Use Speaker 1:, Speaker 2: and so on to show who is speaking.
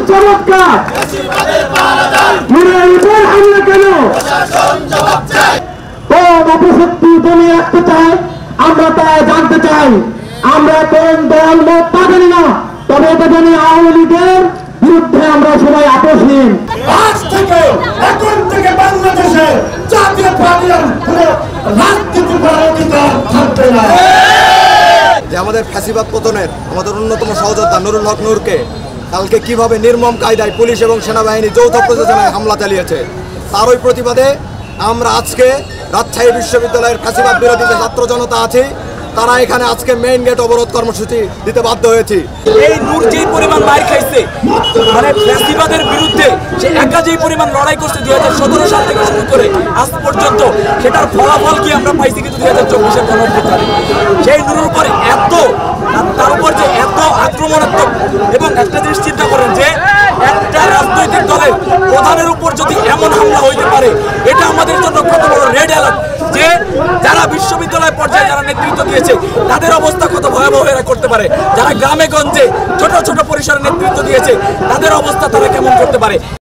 Speaker 1: চমৎকার হামলা কেন কোন অপশক্তি জমি রাখতে চায় আমরা তাই জানতে চাই। আমরা কোন দল মত তা জানি না, তবে এটা জানি আওয়ামী লীগের বিরুদ্ধে আমরা সবাই আপোষহীন।
Speaker 2: আজ থেকে এখন থেকে বাংলাদেশে জাতীয় পার্টির রাজনীতি করার অধিকার থাকবে না।
Speaker 3: যে আমাদের ফ্যাসিবাদ পতনের আমাদের অন্যতম সহযোদ্ধা নুরুল হক নূরকে কালকে কিভাবে নির্মম কায়দায় পুলিশ এবং সেনাবাহিনী যৌথ প্রযোজনায় হামলা চালিয়েছে, তারই প্রতিবাদে আমরা আজকে রাজশাহী বিশ্ববিদ্যালয়ের ফ্যাসিবাদ বিরোধী যে ছাত্র জনতা আছে তারা এখানে আজকে মেইন গেট অবরোধ কর্মসূচি দিতে বাধ্য হয়েছি।
Speaker 4: এই নূর যেই পরিমাণ মার খাইছে, মানে ফ্যাসিবাদের বিরুদ্ধে সে একা যেই পরিমাণ লড়াই করছে 2017 সাল থেকে শুরু করে আজ পর্যন্ত, সেটার ফলাফল কি আমরা পাইছি কিন্তু 2024-এর গণঅভ্যুত্থানে। সেই নূরের উপরে তার উপর যে এত আক্রমণাত্মক, এবং একটা জিনিস চিন্তা করেন যে একটা রাজনৈতিক দলের প্রধানের উপর যদি এমন হামলা হইতে পারে, এটা আমাদের জন্য কত বড় রেড অ্যালার্ট যে যারা বিশ্ববিদ্যালয় পর্যায়ে যারা নেতৃত্ব দিয়েছে তাদের অবস্থা কত ভয়াবহ এরা করতে পারে, যারা গ্রামে গঞ্জে ছোট ছোট পরিসরে নেতৃত্ব দিয়েছে তাদের অবস্থা তারা কেমন করতে পারে।